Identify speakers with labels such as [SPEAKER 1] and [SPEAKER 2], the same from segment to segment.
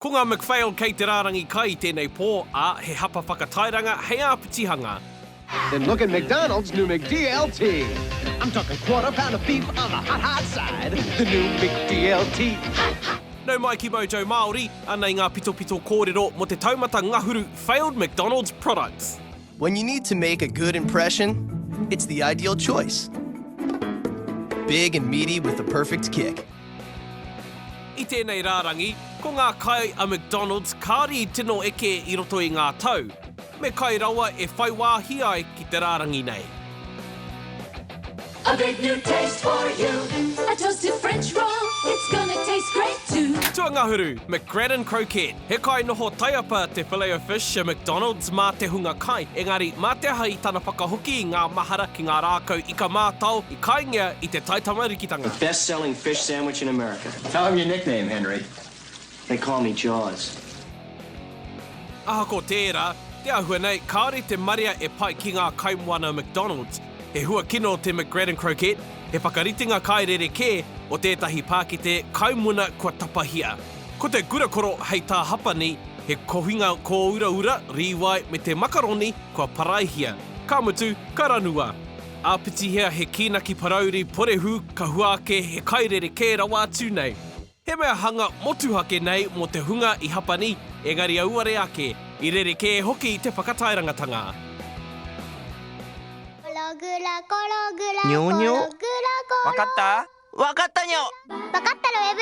[SPEAKER 1] Ko ngā McPhail kei te rārangi kai I tēnei pō, he hapa whakatairanga hei āpitihanga.
[SPEAKER 2] Then look at McDonald's new McDLT. I'm talking quarter pound of beef on the hot side. The new McDLT.
[SPEAKER 1] Nau mai ki Mojo Māori, anei ngā pito kōrero mo te taumata ngahuru failed McDonald's products.
[SPEAKER 3] When you need to make a good impression, it's the ideal choice. Big and meaty with the perfect kick.
[SPEAKER 1] I tēnei rārangi, ko ngā kai a McDonald's kāri I tino eke I roto I ngā tau. Me kai rawa e whai wāhi ai ki te rārangi nei.
[SPEAKER 4] A big new taste for you. A toasted French roll. It's gonna taste great too.
[SPEAKER 1] Tua ngahuru, McGradden Croquette. He kai noho taiapa te Filet-O-Fish a McDonald's mā te hunga kai. Engari, mā te hai tana whakahoki I ngā mahara ki ngā rākau I ka mātau I kaingia I te taitamarikitanga.
[SPEAKER 5] Best-selling fish sandwich in America.
[SPEAKER 6] Tell him your nickname, Henry.
[SPEAKER 5] They call me Jaws.
[SPEAKER 1] Aha ko tērā, te ahua nei, kāre te maria e pai ki ngā kaimoana McDonald's. He hua kino te McGradden Croquette, he whakaritinga kairere kē o tētahi Pākite kaimuna kua tapahia. Ko te gurakoro hei tā hapani, he kohinga ko ura riwai me te makaroni kua paraihia. Ka mutu, ka ranua. Āpitihia he kīnaki parauri porehu ka huake he kairere kē rawa atu nei. He mea hanga motuhake nei mo te hunga I hapani, engari auare ake, I rere kē hoki I te whakatairangatanga.
[SPEAKER 7] Nyo-nyo.
[SPEAKER 8] Wakatta?
[SPEAKER 7] Wakatta nyo.
[SPEAKER 9] Wakatta no Web.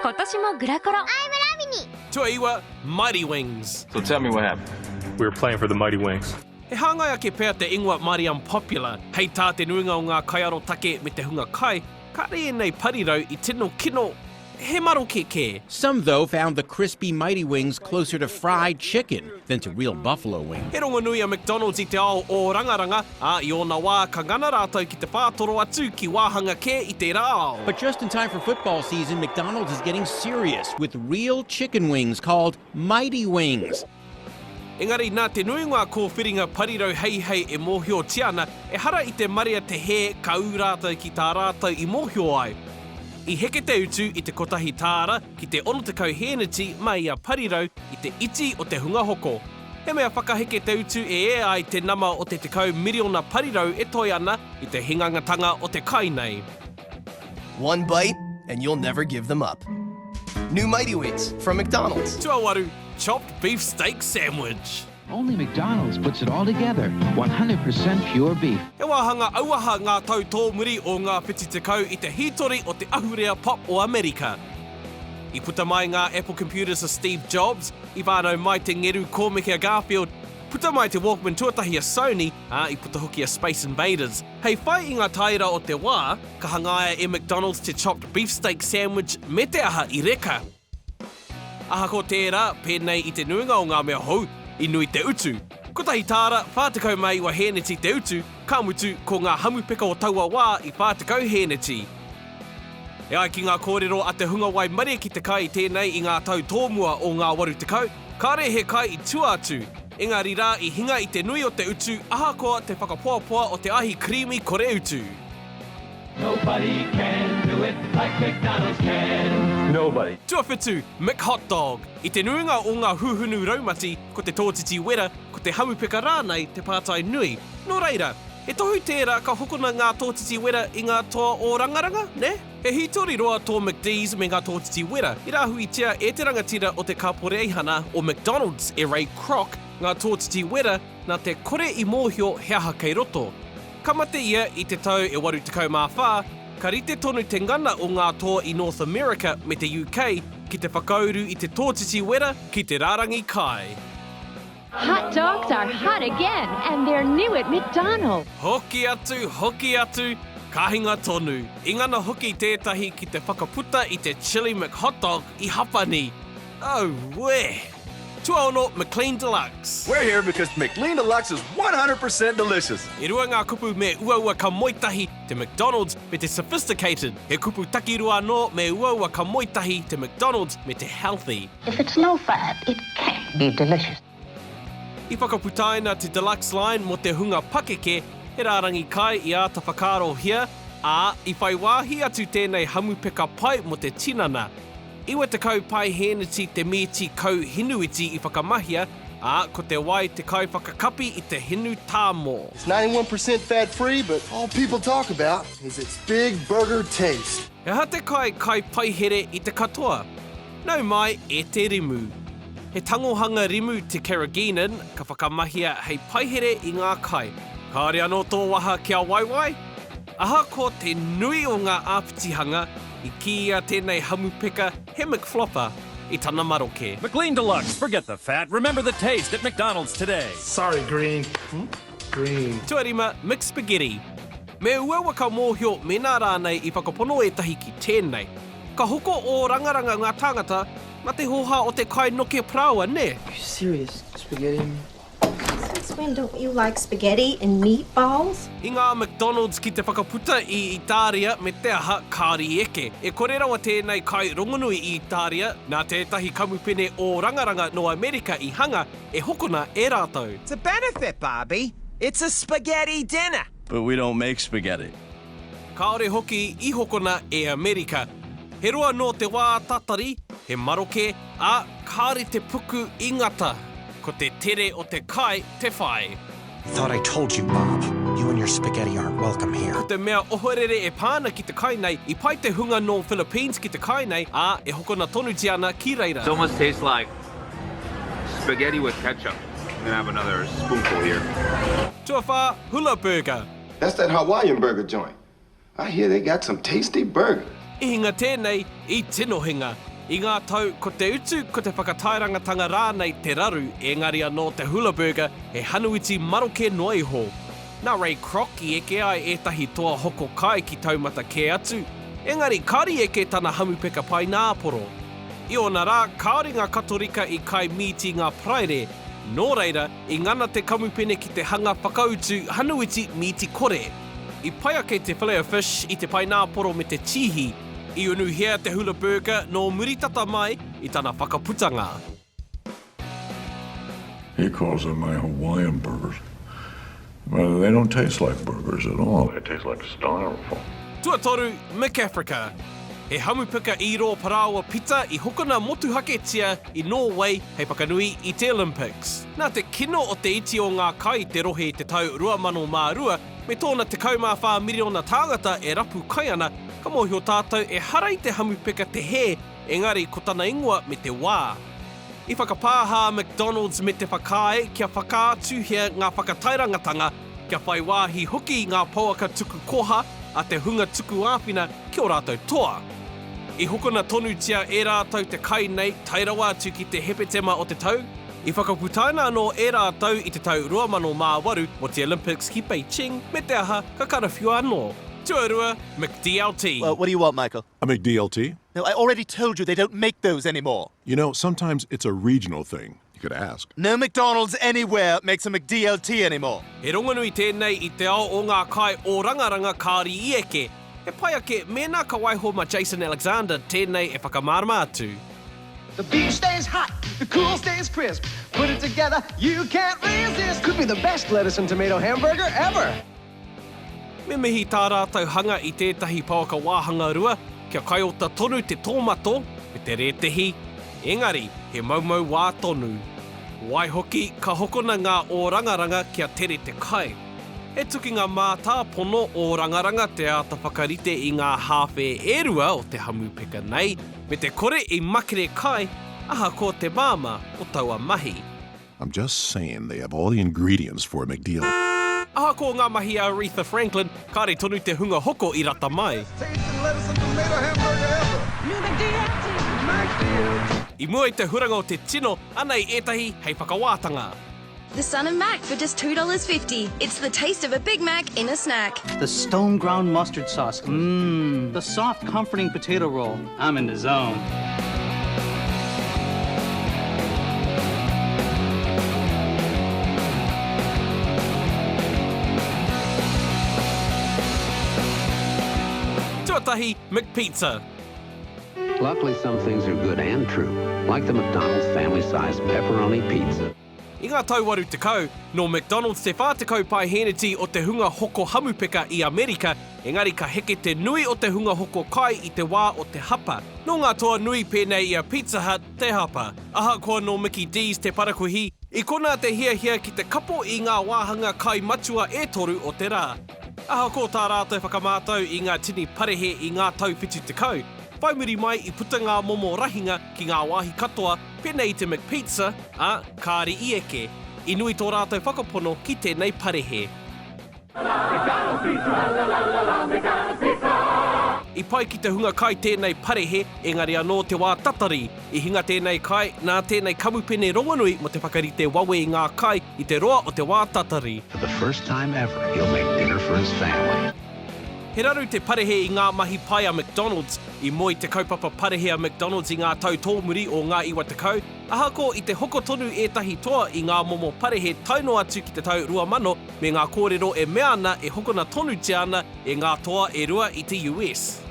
[SPEAKER 9] 今年もグラコロ I'm Ravini.
[SPEAKER 1] Tua iwa, Mighty Wings.
[SPEAKER 6] So tell me what happened.
[SPEAKER 10] We were playing for the Mighty Wings.
[SPEAKER 1] He hāngai ake pēr te ingoa Māori unpopular. Hei tā te nuinga o ngā kaiaro take me te hunga kai, kāre e nei parirau I tino kino he maro ke.
[SPEAKER 8] Some, though, found the crispy Mighty Wings closer to fried chicken than to real buffalo wings.
[SPEAKER 1] He rongo nui a McDonald's I te ao o rangaranga, I ona wā ka ngana rātou ki te whātoro atu ki wāhanga kē I te rāo.
[SPEAKER 8] But just in time for football season, McDonald's is getting serious with real chicken wings called Mighty Wings.
[SPEAKER 1] Engari, nā te nuinga kōwhiringa parirau hei e mōhio tiana, e hara I te maria te he ka u rātou ki tā rātou I mōhio ai. I heke te utu I te kotahi tāra ki te 60 heneti mai a parirau I te iti o te hunga hoko. He mea whakaheke te utu e ai te nama o te 10 miriona parirau e toi ana I te hingangatanga o te kai nei.
[SPEAKER 3] One bite, and you'll never give them up. New Mighty Wings from McDonald's.
[SPEAKER 1] Tuawaru, chopped beef steak sandwich.
[SPEAKER 11] Only McDonald's puts it all together. 100% pure beef.
[SPEAKER 1] He wāhanga auaha ngā tau tō muri o ngā whiti tekau I te hitori o te ahurea pop o Amerika. I puta mai ngā Apple computers of Steve Jobs, I whānau mai te ngeru kōmeke a Garfield, puta mai te Walkman tuatahi a Sony, I puta hoki a Space Invaders. Hei whai I ngā taira o te wā, ka hangaia e McDonald's te chopped beef steak sandwich me te aha I reka. Aha ko tērā, pēnei I te nuinga o ngā mea hou, I nui te utu. Ko tahi tāra, whātekau mai wa heneti te utu, ka mutu ko ngā hamupeka o taua wā I whātekau heneti. E ai ki ngā kōrero a te hunga wai maria ki te kai tēnei I ngā tau tōmua o ngā waru tekau, kāre he kai I tua atu. Engari rā I hinga I te nui o te utu, aha koa te whakapoapoa o te ahi creamy kore utu.
[SPEAKER 6] Nobody can do it like McDonald's can. Nobody.
[SPEAKER 1] Tua whetū, McHot Dog. I te nuinga o ngā huhunu raumati, ko te tōtiti wera, ko te hamupeka rānei te pātai nui. Nō reira, e tohu tērā ka hokona ngā tōtiti wera I ngā toa o rangaranga, ne? He hitori roa tō McD's me ngā tōtiti wera. I rāhui tia e te rangatira o te kāporeihana o McDonald's e Ray Kroc, ngā tōtiti wera nā te kore I mōhio he aha kei roto. Kamate ia I te tau e 84, ka rite tonu te ngana o ngā toa I North America me te UK ki te whakauru I te tōtiti wera ki te rārangi kai.
[SPEAKER 12] Hot dogs are hot again, and they're new at McDonald's.
[SPEAKER 1] Hoki atu, kahinga tonu. I ngana hoki tētahi ki te whakaputa I te chili McHot Dog I hapani. Oh, weh! Tuaono McLean Deluxe.
[SPEAKER 13] We're here because McLean Deluxe is 100% delicious.
[SPEAKER 1] E rua ngā kupu me uaua ka moitahi te McDonald's me te sophisticated. He kupu takirua no me uaua ka moitahi te McDonald's me te healthy.
[SPEAKER 14] If it's no fat, it can't be delicious.
[SPEAKER 1] I whakaputaina te Deluxe line mo te hunga pakeke, he rārangi kai I a ta whakaro hia, I whai wāhi atu tēnei hamupeka pai mo te tinana. Iwa te kau pai heneti te miti kau hinuiti I whakamahia, ko te wai te kau whakakapi I te hinu tāmo.
[SPEAKER 7] It's 91% fat-free, but all people talk about is its big burger taste.
[SPEAKER 1] He ha te kai paihere I te katoa. Nau mai e te rimu. He tangohanga rimu te carrageenan, ka whakamahia hei paihere I ngā kai. Kāre anō tō waha kia waiwai? Aha ko te nui o ngā āpitihanga I kia tēnei hamupeka he McFlopper I tana maroke.
[SPEAKER 15] McLean Deluxe, forget the fat, remember the taste at McDonald's today.
[SPEAKER 7] Sorry, Green. Green.
[SPEAKER 1] Tuarima, McSpaghetti. Me ua waka mōhio me nā rānei I whakapono e tahi ki tēnei. Ka hoko o rangaranga ngā tāngata, ma te hoha o te kai noke praua, ne?
[SPEAKER 16] Are you serious? Spaghetti?
[SPEAKER 17] Since when don't you like spaghetti and meatballs?
[SPEAKER 1] I ngā McDonald's ki te whakaputa I Itaria me te aha kāri eke. E kore rawa tēnei kai rongonui I Itaria, nā tētahi kamupene o rangaranga no Amerika I hanga, e hokona e rātou.
[SPEAKER 18] It's a benefit, Bobby. It's a spaghetti dinner.
[SPEAKER 19] But we don't make spaghetti.
[SPEAKER 1] Kaore hoki I hokona e Amerika. He roa no te wā tatari, he maroke, kāre te puku I ngata. Ko te tere o te kai, te whai.
[SPEAKER 20] Thought I told you, Bob. You and your spaghetti aren't welcome here.
[SPEAKER 1] Ko te mea ohorere e pāna ki te kai nei, I pai te hunga no Philippines ki te kai nei, e hokona tonu tiana ki reira.
[SPEAKER 21] It almost tastes like spaghetti with ketchup. I'm gonna have another spoonful here.
[SPEAKER 1] Tua wha, Hula Burger.
[SPEAKER 7] That's that Hawaiian burger joint. I hear they got some tasty burgers.
[SPEAKER 1] I hinga tēnei, I tino hinga. I ngā tau, ko te utu, ko te whakatairangatanga rānei te raru, engari anō te Hula Burger, he hanuiti maroke noiho. Nā Ray Kroc I eke ai etahi toa hoko kai ki taumata ke atu. Engari, kāri eke tana hamupeka pai nāporo. I ona rā, kāore ngā katorika I kai miti ngā praere. Nō reira, I ngana te kamupene ki te hanga whakautu hanuiti miti kore. I pai ake te Filet-O-Fish I te pai nāporo me te tihi. I unuhia te Hula Burger no muritata mai I tana whakaputanga.
[SPEAKER 22] He calls them my Hawaiian burgers. Well, they don't taste like burgers at all. They taste like styrofoam.
[SPEAKER 1] Tuatoru, McAfrica. He hamupika I ro parawa pita I hokona motuhaketia I Norway hei pakanui I te Olympics. Nā te kino o te iti o ngā kai te rohe te tau 2002, me tōna te kaumawha miriona tāngata e rapu kai ana, ka mōhio tātou e harai te hamupika te he, engari ko tana ingoa me te wā. I whakapāha McDonald's me te whakae kia whakaatuhia ngā whakatairangatanga, kia whai wāhi hoki ngā pouaka tuku koha a te hunga tuku āwhina ki o rātou toa. I hokona tonu tia e rātou te kai nei tairawa atu ki te hepetema o te tau, I whakaputaina anō e rātou I te tau 2008 mo te Olympics ki Beijing me te aha ka karawhiu anō. Tuarua, McDLT.
[SPEAKER 23] Well, what do you want, Michael?
[SPEAKER 24] A McDLT?
[SPEAKER 23] No, I already told you they don't make those anymore.
[SPEAKER 24] You know, sometimes it's a regional thing. You could ask.
[SPEAKER 23] No McDonald's anywhere makes a McDLT anymore.
[SPEAKER 1] He rongonui tēnei I te ao o ngā kai o rangaranga kāri I eke. He pai ake mēnā ka waiho ma Jason Alexander tēnei e whakamārama atu.
[SPEAKER 2] The beef stays hot, the cool stays crisp. Put it together, you can't resist. Could be the best lettuce and tomato hamburger ever.
[SPEAKER 1] Me mihi tā rātou hanga I tētahi pauaka wāhanga rua, kia kai o ta tonu te tōmato, me te retehi, engari, he maumau wā tonu. Waihoki, ka hokona ngā o rangaranga kia tere te kai. He tuki ngā mātā pono o rangaranga te ata whakarite I ngā hawhe e rua o te hamupeka nei, me te kore I makere kai, aha ko te māma o taua mahi.
[SPEAKER 24] I'm just saying they have all the ingredients for a McDeal.
[SPEAKER 1] Aha ko ngā mahi a Aretha Franklin, kāre tonu te hunga hoko I rata mai. I mua I te huranga o te tino, anei etahi hei whakawātanga.
[SPEAKER 25] The Son of Mac for just $2.50. It's the taste of a Big Mac in a snack.
[SPEAKER 26] The stone ground mustard sauce. Mmm. The soft, comforting potato roll. I'm in the zone.
[SPEAKER 1] Tuatahi McPizza.
[SPEAKER 27] Luckily, some things are good and true, like the McDonald's family-sized pepperoni pizza.
[SPEAKER 1] I ngā tauwaru tekau, no McDonald's te whātekau pai heneti o te hunga hoko hamupeka I Amerika, engari ka heke te nui o te hunga hoko kai I te wā o te hapa. No ngā toa nui pēnei I a Pizza Hut, te hapa. Aha koa no Mickey D's te parakuhi, I kona te hia ki te kapo I ngā wāhanga kai matua e toru o te rā. Aha ko tā rātou whakamātau I ngā tini parehe I ngā tauwhitu tekau. Whai muri mai I puta ngā momo rahinga ki ngā wāhi katoa, pēnei te McPizza, kāri I eke. I nui tō rātou whakapono ki tēnei parehe. I pai ki te hunga kai tēnei parehe, engari anō te wā tatari. I hinga tēnei kai, nā tēnei kamupene rongonui mo te whakarite wawe I ngā kai I te roa o te wā tatari.
[SPEAKER 11] For the first time ever, he'll make dinner for his family.
[SPEAKER 1] He raru te parehe I ngā mahi pai a McDonald's, I moi te kaupapa parehe a McDonald's I ngā tau tōmuri o ngā iwa tekau, aha ko I te hoko tonu ētahi toa I ngā momo parehe tauno atu ki te tau 2000 me ngā kōrero e mea ana e hokona tonu te ana e ngā toa e rua I te US.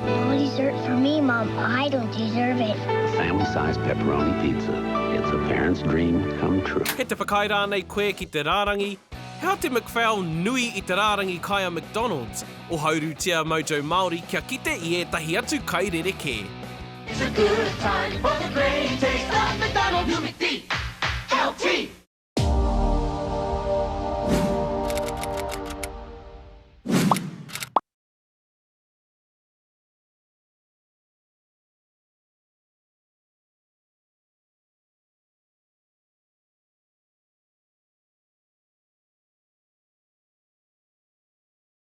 [SPEAKER 3] No dessert for me, Mom. I don't deserve it.
[SPEAKER 11] Family-sized pepperoni pizza. It's a parent's dream come true.
[SPEAKER 1] He te whakai rānei koe ki te rārangi, hea te McPhail nui I te rārangi kai a McDonald's, o hauru tia Mojo Māori kia kite I ētahi atu kai rereke.
[SPEAKER 6] It's a good time for the great taste of McDonald's New McD.